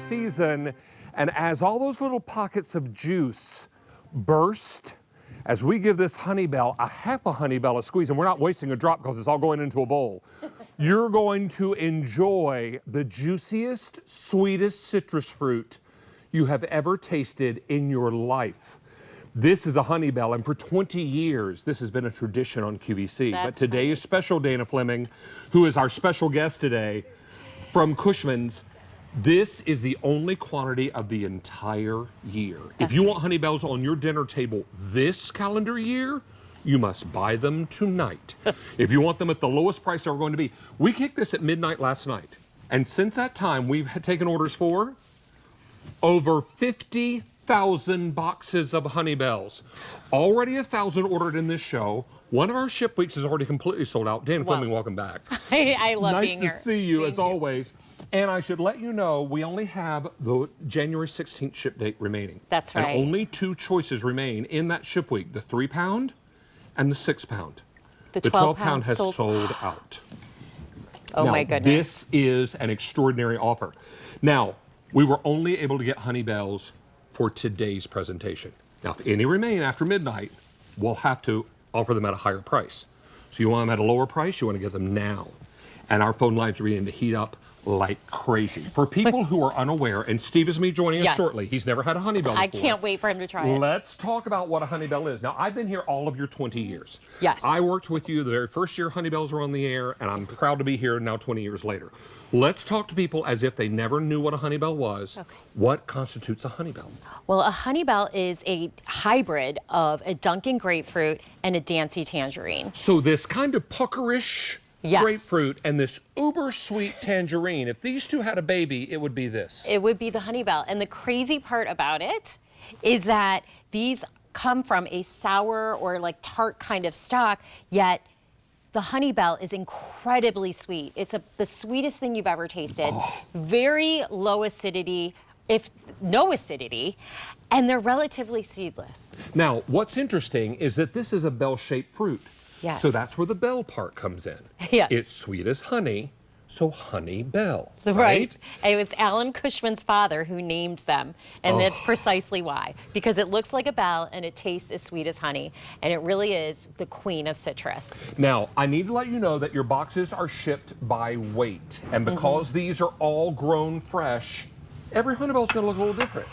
season. And as all those little pockets of juice burst, as we give this HoneyBell, half a HoneyBell a squeeze, and we're not wasting a drop because it's all going into a bowl, you're going to enjoy the juiciest, sweetest citrus fruit you have ever tasted in your life. This is a HoneyBell, and for 20 years, this has been a tradition on QVC. But today is special, Dana Fleming, who is our special guest today from Cushman's. This is the only quantity of the entire year. If you want HoneyBells on your dinner table this calendar year, you must buy them tonight. If you want them at the lowest price they're going to be. We kicked this at midnight last night. And since that time, we've taken orders for over 50,000 boxes of HoneyBells. Already 1,000 ordered in this show. One of our ship weeks is already completely sold out. Dan Fleming, welcome back. I love being here. Nice to see you, as always. And I should let you know, we only have the January 16th ship date remaining. That's right. And only 2 choices remain in that ship week, the 3-pound and the 6-pound. The 12-pound has sold out. Oh, now, my goodness. This is an extraordinary offer. Now, we were only able to get HoneyBells for today's presentation. Now, if any remain after midnight, we'll have to offer them at a higher price. So you want them at a lower price, you want to get them now. And our phone lines are beginning to heat up like crazy. For people who are unaware, and Steve is me joining us shortly. He's never had a HoneyBell before. I can't wait for him to try it. Let's talk about what a HoneyBell is. Now, I've been here all of your 20 years. Yes. I worked with you the very first year HoneyBells were on the air, and I'm proud to be here now 20 years later. Let's talk to people as if they never knew what a HoneyBell was. Okay. What constitutes a HoneyBell? Well, a HoneyBell is a hybrid of a Dunkin' grapefruit and a Dancy tangerine. So this kind of puckerish grapefruit and this uber sweet tangerine, if these two had a baby, it would be this. It would be the HoneyBell. And the crazy part about it is that these come from a sour or like tart kind of stock, yet the HoneyBell is incredibly sweet. It's the sweetest thing you've ever tasted. Very low acidity, if no acidity, and they're relatively seedless. Now, what's interesting is that this is a bell-shaped fruit. Yes. So that's where the bell part comes in. Yes. It's sweet as honey, so HoneyBell. Right. It was Alan Cushman's father who named them, and that's precisely why. Because it looks like a bell and it tastes as sweet as honey, and it really is the queen of citrus. Now, I need to let you know that your boxes are shipped by weight, and because these are all grown fresh, every HoneyBell is going to look a little different.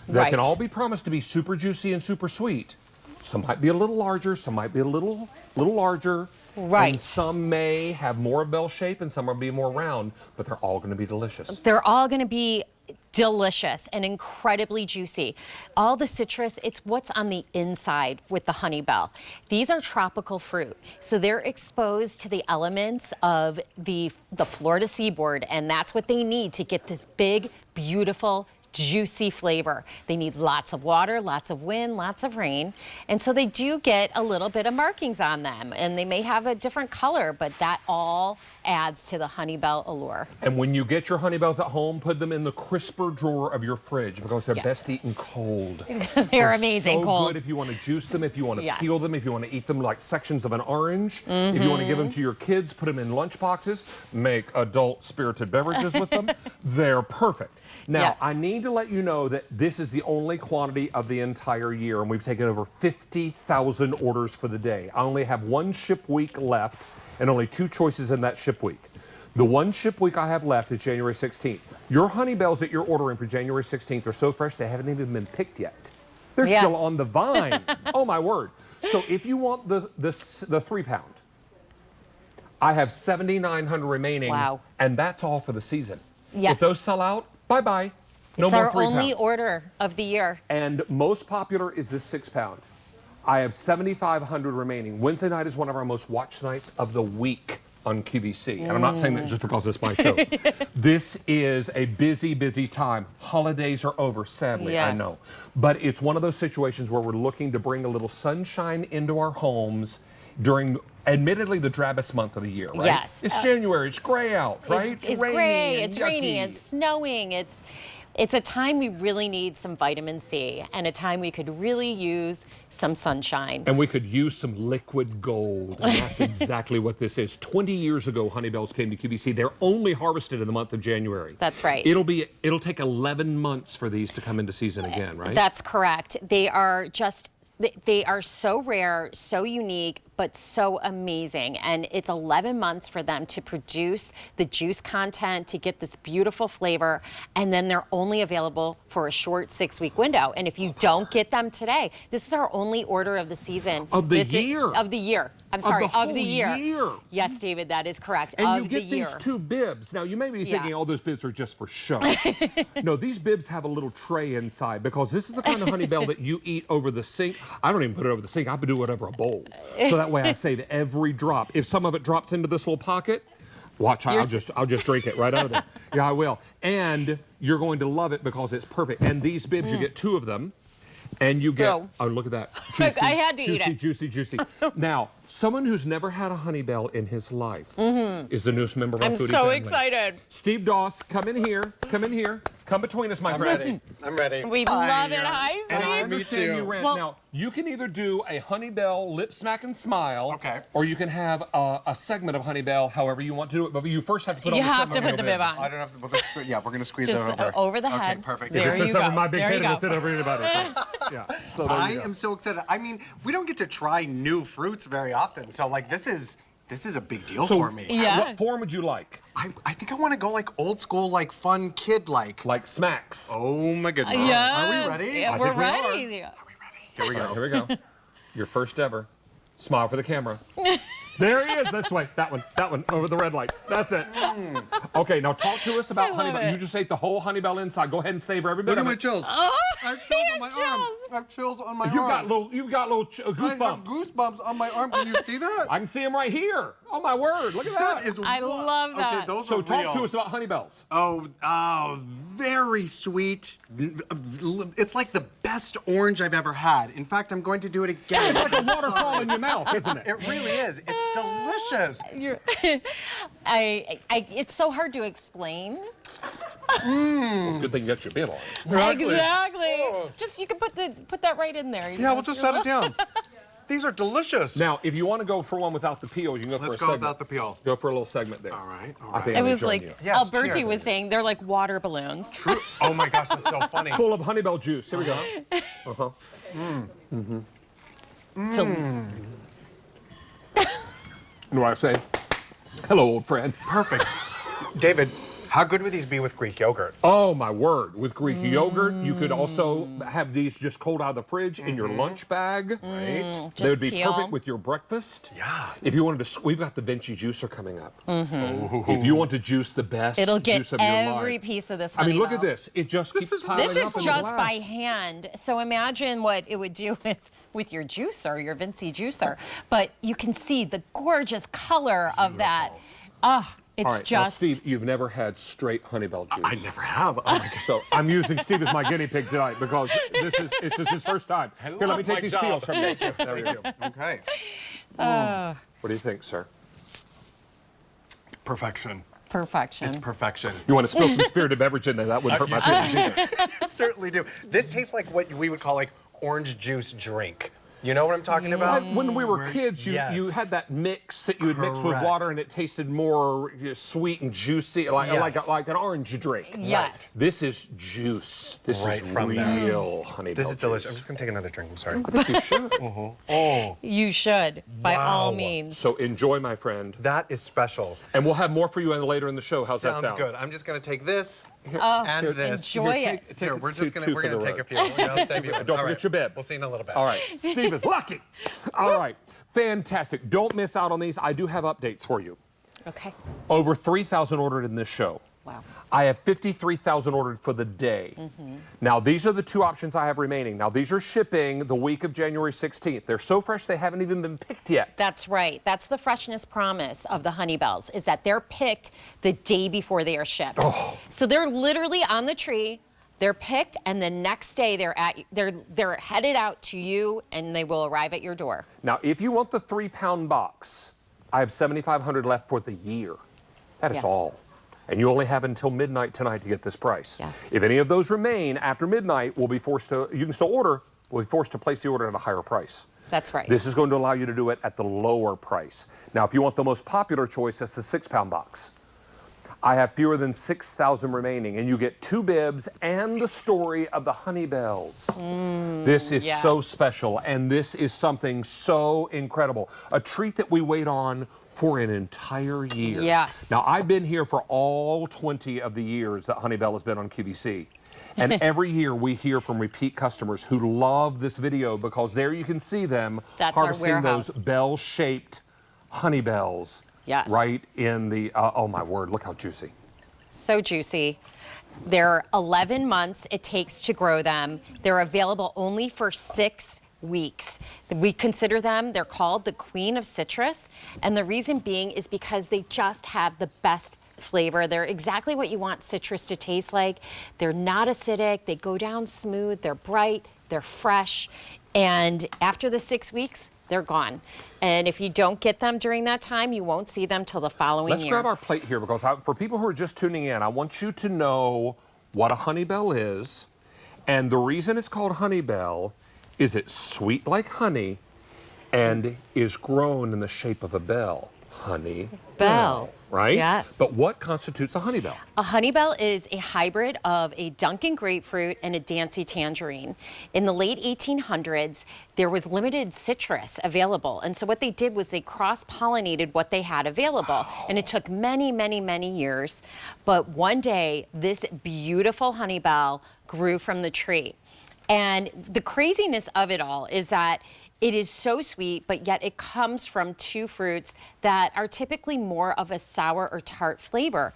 They can all be promised to be super juicy and super sweet. Some might be a little larger, some might be a little larger. Right. And some may have more bell shape and some will be more round, but they're all going to be delicious. They're all going to be delicious and incredibly juicy. All the citrus, it's what's on the inside with the HoneyBell. These are tropical fruit, so they're exposed to the elements of the Florida seaboard, and that's what they need to get this big, beautiful, juicy flavor. They need lots of water, lots of wind, lots of rain, and so they do get a little bit of markings on them, and they may have a different color, but that all adds to the HoneyBell allure. And when you get your HoneyBells at home, put them in the crisper drawer of your fridge because they're best eaten cold. They're amazing so cold. Good if you want to juice them, if you want to peel them, if you want to eat them like sections of an orange, if you want to give them to your kids, put them in lunch boxes, make adult spirited beverages with them. They're perfect. Now, I need to let you know that this is the only quantity of the entire year, and we've taken over 50,000 orders for the day. I only have 1 ship week left and only 2 choices in that ship week. The 1 ship week I have left is January 16th. Your HoneyBells that you're ordering for January 16th are so fresh they haven't even been picked yet. They're still on the vine. Oh, my word. So if you want the 3-pound, I have 7,900 remaining. Wow. And that's all for the season. Yes. If those sell out, bye-bye. No it's more our 3-pound. only order of the year. And most popular is this 6-pound. I have 7,500 remaining. Wednesday night is one of our most watched nights of the week on QVC. And I'm not saying that just because it's my show. This is a busy, busy time. Holidays are over, sadly, I know. But it's one of those situations where we're looking to bring a little sunshine into our homes during, admittedly, the drabbest month of the year, right? Yes. It's January, it's gray out, right? It's gray, it's rainy, it's snowing, It's a time we really need some vitamin C and a time we could really use some sunshine. And we could use some liquid gold. And that's exactly what this is. 20 years ago, honeybells came to QVC. They're only harvested in the month of January. That's right. It'll take 11 months for these to come into season again, right? That's correct. They are so rare, so unique, but so amazing. And it's 11 months for them to produce the juice content, to get this beautiful flavor, and then they're only available for a short 6-week window. And if you don't get them today, this is our only order of the season. Of the year. Of the year. I'm sorry, of the year. Yes, David, that is correct. And of you get the year. these 2 bibs. Now, you may be thinking, oh, those bibs are just for show. No, these bibs have a little tray inside because this is the kind of honeybell that you eat over the sink. I don't even put it over the sink. I do it over a bowl. So that way I save every drop. If some of it drops into this little pocket, watch, I'll just drink it right out of there. Yeah, I will. And you're going to love it because it's perfect. And these bibs, you get 2 of them. And you get, oh, look at that. Juicy, I had to eat it. Juicy, juicy. Now, someone who's never had a honeybell in his life is the newest member of our foodie family. I'm so excited. Steve Doss, come in here. Come in here. Come between us, my friend. I'm ready. We love it. Hi, And I Steve. understand you ran. Now, you can either do a honeybell lip smack and smile, or you can have a segment of honeybell however you want to do it. But you first have to put on the You have to put the bib on. I don't have to put the yeah, we're going to squeeze Just it over. over the head. Okay, perfect. There you go. My big There you head go. will fit over anybody. Yeah. So there I you go. am so excited. I mean, we don't get to try new fruits very often, so like this is a big deal for me. Yeah. What form would you like? I think I want to go like old school, like fun kid like. Like smacks. Oh my goodness. Yes. Are we ready? Yeah, I we're think we are. ready. Are we ready? Here we go. Here we go. Your first ever. Smile for the camera. There he is. That's right. That one over the red lights. That's it. Okay, now talk to us about honeybell. You just ate the whole honeybell inside. Go ahead and savor every bit Look at of my it. chills. Oh, I have chills on my he has arm. chills. I have chills on my You've arm. got little I have goosebumps. goosebumps on my arm. Can you see that? I can see them right here. Oh my word! Look at that. That is I love that. Okay, those So are talk real. to us about honeybells. Oh, very sweet. It's like the best orange I've ever had. In fact, I'm going to do it again. It's like a waterfall in your mouth, isn't it? It really is. It's delicious. It's so hard to explain. Good thing you got your bib on. Exactly. Just you can put that right in there. Yeah, we'll just set it down. These are delicious. Now, if you want to go for one without the peel, you can go for a Let's segment. go without the peel. Go for a little segment there. All right. I think It I'm was enjoying like you. Yes, Alberti cheers. was saying, they're like water balloons. True. Oh my gosh, that's so funny. Full of honeybell juice. Here we go. So, You know what I say? Hello, old friend. Perfect. David, how good would these be with Greek yogurt? Oh my word! With Greek yogurt, you could also have these just cold out of the fridge in your lunch bag. Right. They would be peel. perfect with your breakfast. Yeah. If you wanted to, we've got the Vinci juicer coming up. If you want to juice the best it'll get juice of your every life. piece of this I mean, look Honeybell. at this. It just keeps is- piling This is up in the just glass. by hand. So imagine what it would do with your juicer, your Vinci juicer. But you can see the gorgeous color of that. Oh, it's All right, just. now, Steve, you've never had straight honeybell juice. I never have. Oh my gosh. So I'm using Steve as my guinea pig tonight because this is his first time. Here, let me love take my these job. peels from you. There we go. Okay. What do you think, sir? Perfection. Perfection. It's perfection. You want to spill some spirited beverage in there? That wouldn't hurt my feelings either. I certainly do. This tastes like what we would call like orange juice drink. You know what I'm talking about? When we were kids, you Yes. had that mix that you would mix with Correct. water, and it tasted more sweet and juicy, Yes. like an orange drink. Yes. This is juice. This Right is from there. real honeybell. This is delicious. I'm juice. just gonna take another drink. I'm sorry. I think you should. Oh, You should, by all Wow. means. So enjoy, my friend, that is special. and we'll have more for you later in the show. How's that Sounds sound? good. I'm just gonna take this and Here, this. enjoy it. Take Here, a we're two- just gonna two we're for gonna the take road. a few. I'll save you. Don't All forget right. your bib. We'll see you in a little bit. All right, Steve is lucky. All right, fantastic. Don't miss out on these. I do have updates for you. Okay. Over 3,000 ordered in this show. Wow. I have 53,000 ordered for the day. Now, these are the 2 options I have remaining. Now, these are shipping the week of January 16th. They're so fresh, they haven't even been picked yet. That's right. That's the freshness promise of the Honeybells, is that they're picked the day before they are shipped. So they're literally on the tree. They're picked, and the next day they're headed out to you, and they will arrive at your door. Now, if you want the 3-pound box, I have 7,500 left for the year. That is Yeah. all. And you only have until midnight tonight to get this price. Yes. If any of those remain after midnight, we'll be forced to, you can still order, we'll be forced to place the order at a higher price. That's right. This is going to allow you to do it at the lower price. Now, if you want the most popular choice, that's the 6-pound box. I have fewer than 6,000 remaining, and you get 2 bibs and the story of the HoneyBells. This is so special, and this is something so incredible. A treat that we wait on for an entire year. Yes. Now, I've been here for all 20 of the years that HoneyBell has been on QVC. And every year we hear from repeat customers who love this video because there you can see them harvesting those bell-shaped HoneyBells. Yes. Right in the, oh my word, look how juicy. So juicy. They're 11 months it takes to grow them. They're available only for 6 weeks. We consider them, they're called the Queen of Citrus. And the reason being is because they just have the best flavor. They're exactly what you want citrus to taste like. They're not acidic, they go down smooth, they're bright, they're fresh. And after the 6 weeks, they're gone. And if you don't get them during that time, you won't see them till the following year. Let's grab our plate here because for people who are just tuning in, I want you to know what a HoneyBell is. And the reason it's called HoneyBell is it's sweet like honey and is grown in the shape of a bell. HoneyBell. Right? Yes. But what constitutes a HoneyBell? A HoneyBell is a hybrid of a Dunkin' grapefruit and a Dancy tangerine. In the late 1800s, there was limited citrus available. And so what they did was they cross-pollinated what they had available. And it took many, many, many years. But one day, this beautiful HoneyBell grew from the tree. And the craziness of it all is that it is so sweet, but yet it comes from 2 fruits that are typically more of a sour or tart flavor.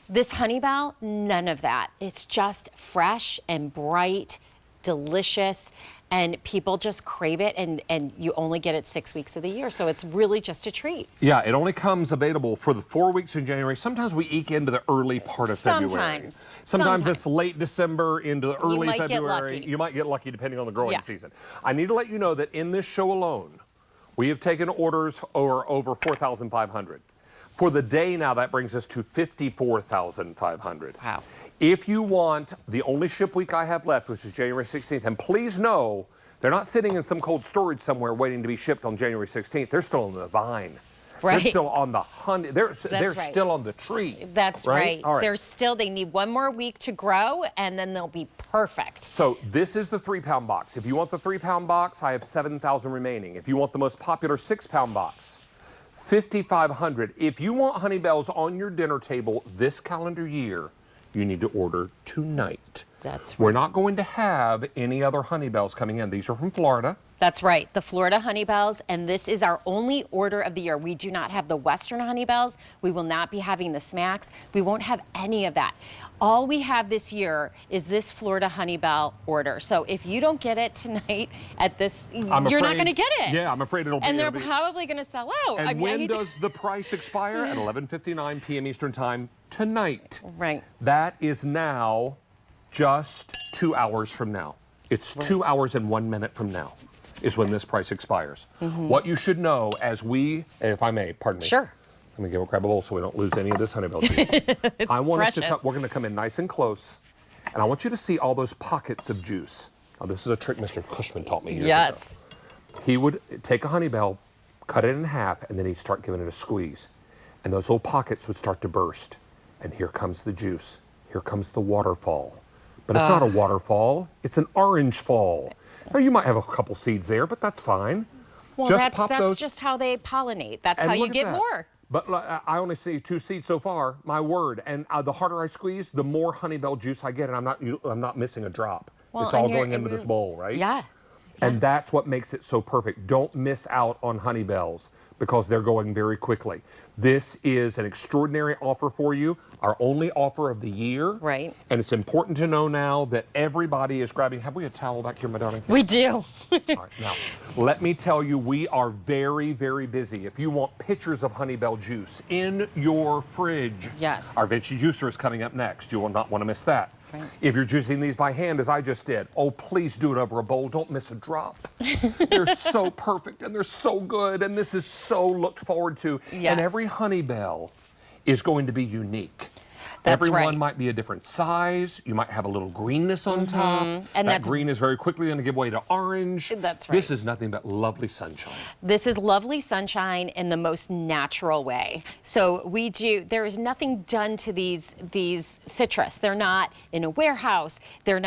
This HoneyBell, none of that. It's just fresh and bright, delicious, and people just crave it, and you only get it 6 weeks of the year, so it's really just a treat. Yeah, it only comes available for the 4 weeks in January. Sometimes we eke into the early part of February. Sometimes it's late December into the early February. You might get lucky depending on the growing season. I need to let you know that in this show alone, we have taken orders over 4,500. For the day now, that brings us to 54,500. Wow. If you want the only ship week I have left, which is January 16th, and please know, they're not sitting in some cold storage somewhere waiting to be shipped on January 16th. They're still on the vine. Right. They're still on the honey. They're still on the tree. That's right. All right. They need 1 more week to grow, and then they'll be perfect. So this is the 3-pound box. If you want the 3-pound box, I have 7,000 remaining. If you want the most popular 6-pound box, 5,500. If you want HoneyBells on your dinner table this calendar year, you need to order tonight. That's right. We're not going to have any other HoneyBells coming in. These are from Florida. That's right, the Florida HoneyBells, and this is our only order of the year. We do not have the Western HoneyBells. We will not be having the Smacks. We won't have any of that. All we have this year is this Florida HoneyBell order. So if you don't get it tonight at this, you're not going to get it. Yeah, I'm afraid it'll be. And they're probably going to sell out. And when does the price expire? At 11:59 p.m. Eastern Time tonight. Right. That is now just 2 hours from now. It's 2 hours and 1 minute from now is when this price expires. What you should know as we, if I may, pardon me. Sure. Let me grab a bowl so we don't lose any of this HoneyBell juice. I want us to we're going to come in nice and close, and I want you to see all those pockets of juice. Now, this is a trick Mr. Cushman taught me years ago. He would take a HoneyBell, cut it in half, and then he'd start giving it a squeeze. And those little pockets would start to burst. And here comes the juice. Here comes the waterfall. But it's not a waterfall, it's an orange fall. Now, you might have a couple seeds there, but that's fine. Well, that's just how they pollinate. That's how you get more. But I only see 2 seeds so far, my word. And the harder I squeeze, the more HoneyBell juice I get, and I'm not missing a drop. Well, it's all going into this bowl, right? Yeah. And that's what makes it so perfect. Don't miss out on HoneyBells because they're going very quickly. This is an extraordinary offer for you, our only offer of the year. Right. And it's important to know now that everybody is grabbing. Have we a towel back here, my darling? We do. All right, now, let me tell you, we are very, very busy. If you want pitchers of HoneyBell juice in your fridge, yes, our Vinci Juicer is coming up next. You will not want to miss that. Right. If you're juicing these by hand, as I just did, oh, please do it over a bowl. Don't miss a drop. They're so perfect, and they're so good, and this is so looked forward to. Yes. And every HoneyBell is going to be unique. That's Everyone right. might be a different size. You might have a little greenness on top. And that that's- green is very quickly going to give way to orange. That's This right. is nothing but lovely sunshine. This is lovely sunshine in the most natural way. So there is nothing done to these citrus. They're not in a warehouse. They're not